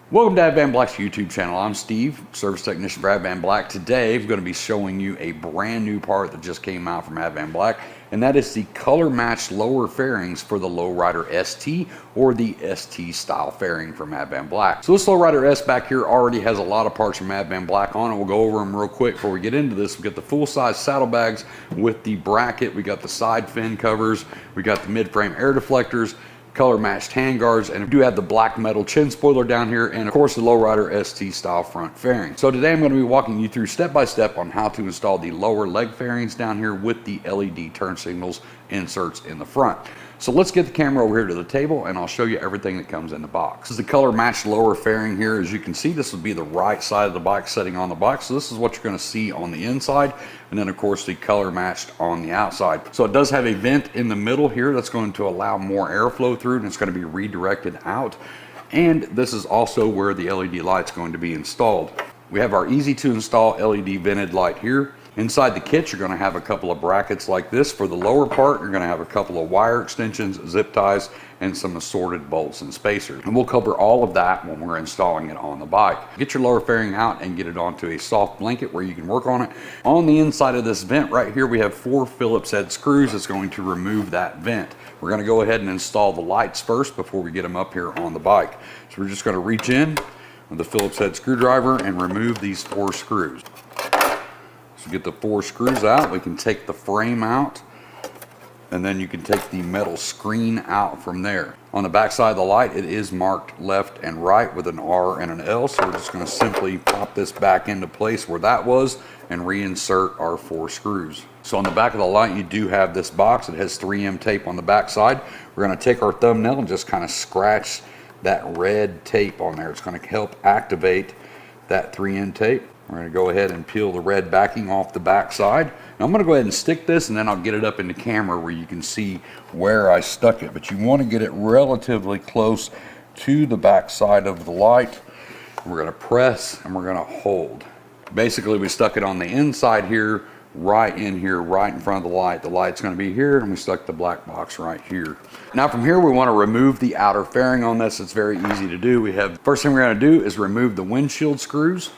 Welcome to Advanblack's YouTube channel. I'm Steve, service technician for Advanblack. Today, I'm going to be showing you a brand new part that just came out from Advanblack, and that is the color matched lower fairings for the Lowrider ST or the ST style fairing from Advanblack. So this Lowrider S back here already has a lot of parts from Advanblack on it. We'll go over them real quick before we get into this. We got the full size saddlebags with the bracket. We got the side fin covers. We got the mid-frame air deflectors, color matched handguards, and we do have the black metal chin spoiler down here, and of course the Lowrider ST style front fairing. So today I'm going to be walking you through step by step on how to install the lower leg fairings down here with the LED turn signals inserts in the front. So let's get the camera over here to the table and I'll show you everything that comes in the box. This is the color matched lower fairing here. As you can see, this would be the right side of the bike setting on the bike. So this is what you're going to see on the inside, and then of course the color matched on the outside. So it does have a vent in the middle here that's going to allow more airflow through, and it's going to be redirected out. And this is also where the LED light's going to be installed. We have our easy to install LED vented light here. Inside the kit, you're going to have a couple of brackets like this. For the lower part, you're going to have a couple of wire extensions, zip ties, and some assorted bolts and spacers. And we'll cover all of that when we're installing it on the bike. Get your lower fairing out and get it onto a soft blanket where you can work on it. On the inside of this vent right here, we have 4 Phillips head screws that's going to remove that vent. We're going to go ahead and install the lights first before we get them up here on the bike. So we're just going to reach in with the Phillips head screwdriver and remove these 4 screws. So get the 4 screws out, we can take the frame out, and then you can take the metal screen out from there. On the back side of the light, it is marked left and right with an R and an L, so we're just going to simply pop this back into place where that was and reinsert our 4 screws. So on the back of the light, you do have this box. It has 3M tape on the back side. We're going to take our thumbnail and just kind of scratch that red tape on there. It's going to help activate that 3M tape. We're going to go ahead and peel the red backing off the back side. Now I'm going to go ahead and stick this, and then I'll get it up in the camera where you can see where I stuck it. But you want to get it relatively close to the back side of the light. We're going to press and we're going to hold. Basically, we stuck it on the inside here, right in here, right in front of the light. The light's going to be here, and we stuck the black box right here. Now from here, we want to remove the outer fairing on this. It's very easy to do. First thing we're going to do is remove the windshield screws.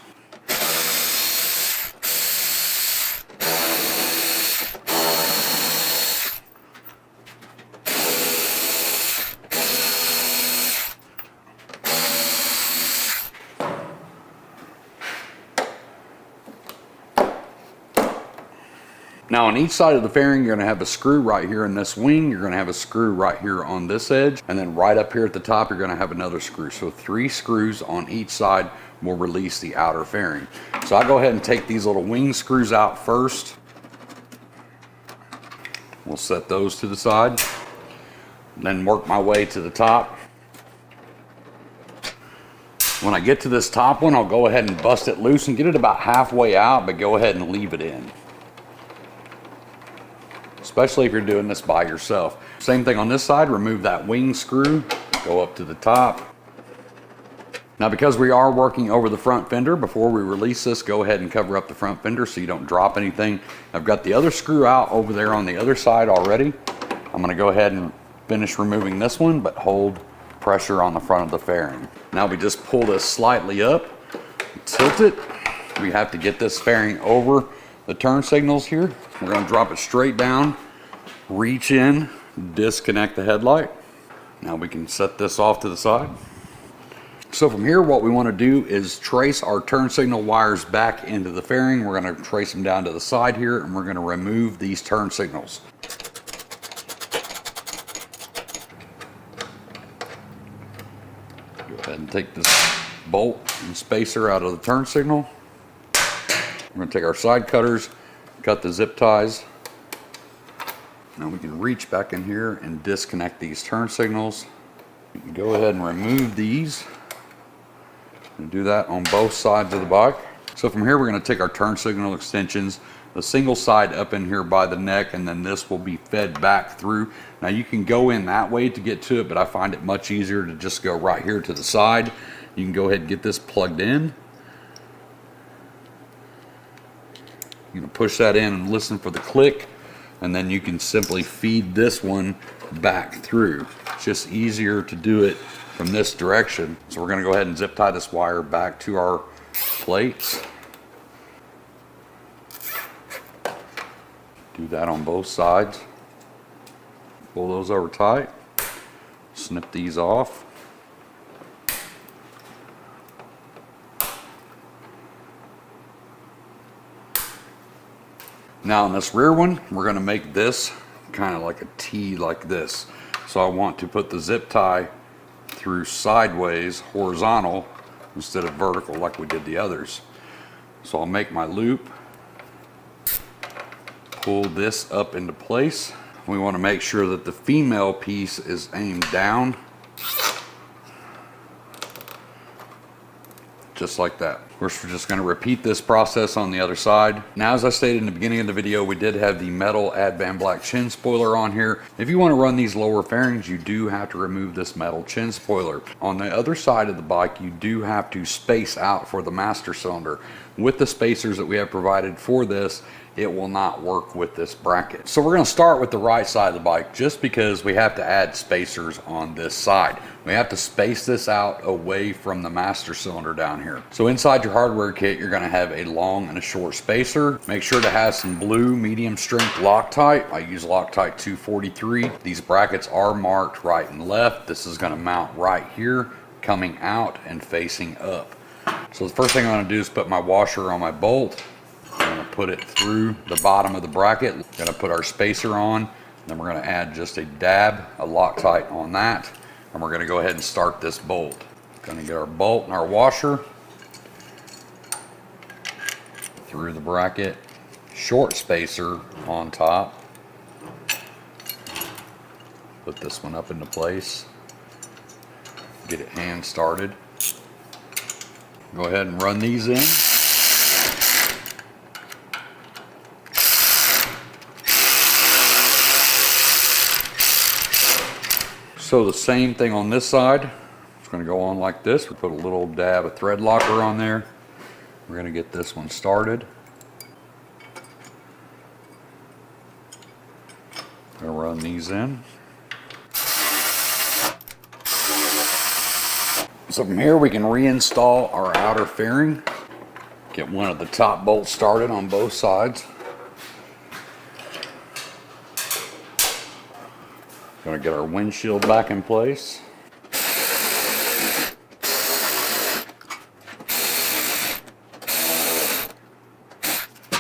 Now on each side of the fairing, you're going to have a screw right here in this wing, you're going to have a screw right here on this edge, and then right up here at the top, you're going to have another screw. So 3 screws on each side will release the outer fairing. So I'll go ahead and take these little wing screws out first. We'll set those to the side, then work my way to the top. When I get to this top one, I'll go ahead and bust it loose and get it about halfway out, but go ahead and leave it in, especially if you're doing this by yourself. Same thing on this side, remove that wing screw, go up to the top. Now because we are working over the front fender, before we release this, go ahead and cover up the front fender so you don't drop anything. I've got the other screw out over there on the other side already. I'm going to go ahead and finish removing this one, but hold pressure on the front of the fairing. Now we just pull this slightly up, tilt it. We have to get this fairing over the turn signals here. We're going to drop it straight down, reach in, disconnect the headlight. Now we can set this off to the side. So from here, what we want to do is trace our turn signal wires back into the fairing. We're going to trace them down to the side here, and we're going to remove these turn signals. Go ahead and take this bolt and spacer out of the turn signal. We're going to take our side cutters, cut the zip ties. Now we can reach back in here and disconnect these turn signals. You can go ahead and remove these and do that on both sides of the bike. So from here, we're going to take our turn signal extensions, the single side up in here by the neck, and then this will be fed back through. Now you can go in that way to get to it, but I find it much easier to just go right here to the side. You can go ahead and get this plugged in. You're going to push that in and listen for the click, and then you can simply feed this one back through. It's just easier to do it from this direction. So we're going to go ahead and zip tie this wire back to our plates. Do that on both sides. Pull those over tight. Snip these off. Now on this rear one, we're going to make this kind of like a T like this. So I want to put the zip tie through sideways, horizontal, instead of vertical like we did the others. So I'll make my loop, pull this up into place. We want to make sure that the female piece is aimed down, just like that. Of course, we're just going to repeat this process on the other side. Now, as I stated in the beginning of the video, we did have the metal Advanblack chin spoiler on here. If you want to run these lower fairings, you do have to remove this metal chin spoiler. On the other side of the bike, you do have to space out for the master cylinder. With the spacers that we have provided for this, it will not work with this bracket. So we're going to start with the right side of the bike just because we have to add spacers on this side. We have to space this out away from the master cylinder down here. So inside your hardware kit, you're going to have a long and a short spacer. Make sure to have some blue medium strength Loctite. I use Loctite 243. These brackets are marked right and left. This is going to mount right here, coming out and facing up. So the first thing I'm going to do is put my washer on my bolt. I'm going to put it through the bottom of the bracket. Going to put our spacer on. Then we're going to add just a dab of Loctite on that. And we're going to go ahead and start this bolt. Going to get our bolt and our washer through the bracket. Short spacer on top. Put this one up into place. Get it hand started. Go ahead and run these in. So the same thing on this side. It's going to go on like this. We put a little dab of thread locker on there. We're going to get this one started. Going to run these in. So from here we can reinstall our outer fairing. Get one of the top bolts started on both sides. Going to get our windshield back in place.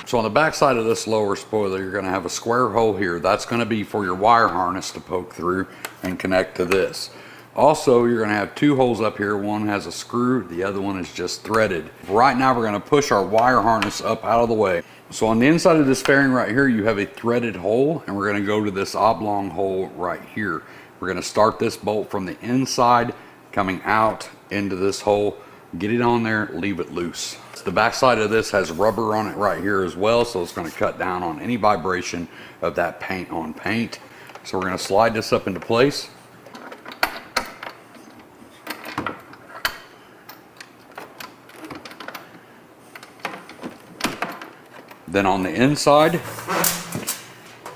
So on the back side of this lower spoiler, you're going to have a square hole here. That's going to be for your wire harness to poke through and connect to this. Also, you're going to have two holes up here. One has a screw, the other one is just threaded. Right now we're going to push our wire harness up out of the way. So on the inside of this fairing right here, you have a threaded hole, and we're going to go to this oblong hole right here. We're going to start this bolt from the inside, coming out into this hole, get it on there, leave it loose. So the back side of this has rubber on it right here as well, so it's going to cut down on any vibration of that paint on paint. So we're going to slide this up into place. Then on the inside,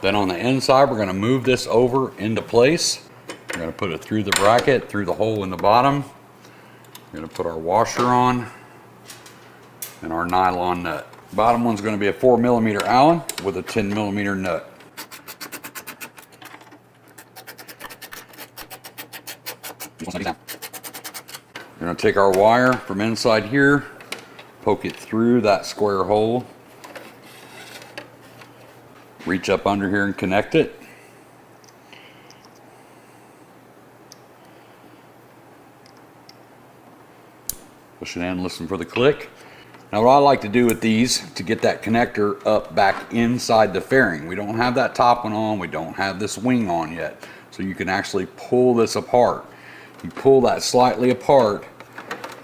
we're going to move this over into place. We're going to put it through the bracket, through the hole in the bottom. We're going to put our washer on and our nylon nut. Bottom one's going to be a 4mm Allen with a 10mm nut. We're going to take our wire from inside here, poke it through that square hole. Reach up under here and connect it. Push it in, listen for the click. Now what I like to do with these to get that connector up back inside the fairing. We don't have that top one on, we don't have this wing on yet. So you can actually pull this apart. You pull that slightly apart,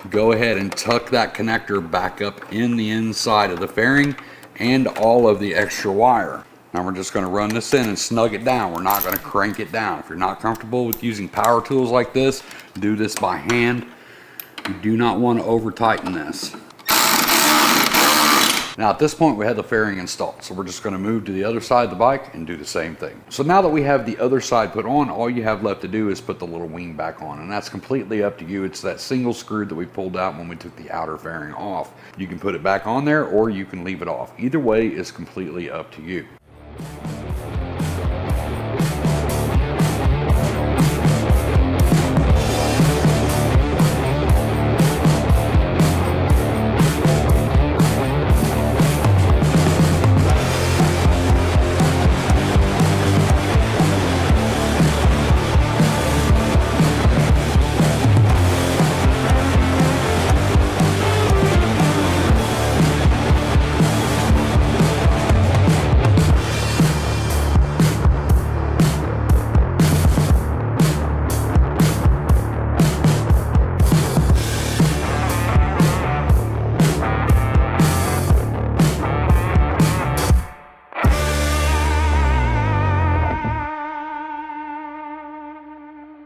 go ahead and tuck that connector back up in the inside of the fairing and all of the extra wire. Now we're just going to run this in and snug it down. We're not going to crank it down. If you're not comfortable with using power tools like this, do this by hand. You do not want to over tighten this. Now at this point we have the fairing installed, so we're just going to move to the other side of the bike and do the same thing. So now that we have the other side put on, all you have left to do is put the little wing back on, and that's completely up to you. It's that single screw that we pulled out when we took the outer fairing off. You can put it back on there or you can leave it off. Either way is completely up to you.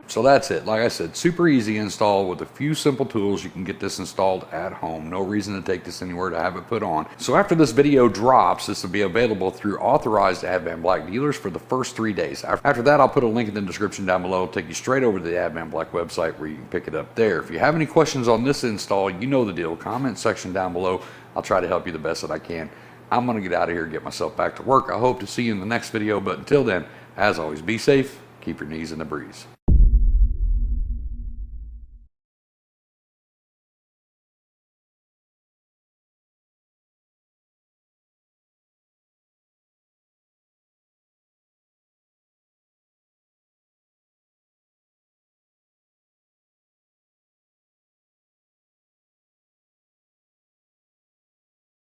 So that's it. Like I said, super easy install with a few simple tools. You can get this installed at home. No reason to take this anywhere to have it put on. So after this video drops, this will be available through authorized Advanblack dealers for the first 3 days. After that, I'll put a link in the description down below. It'll take you straight over to the Advanblack website where you can pick it up there. If you have any questions on this install, you know the deal. Comment section down below. I'll try to help you the best that I can. I'm going to get out of here and get myself back to work. I hope to see you in the next video, but until then, as always, be safe, keep your knees in the breeze.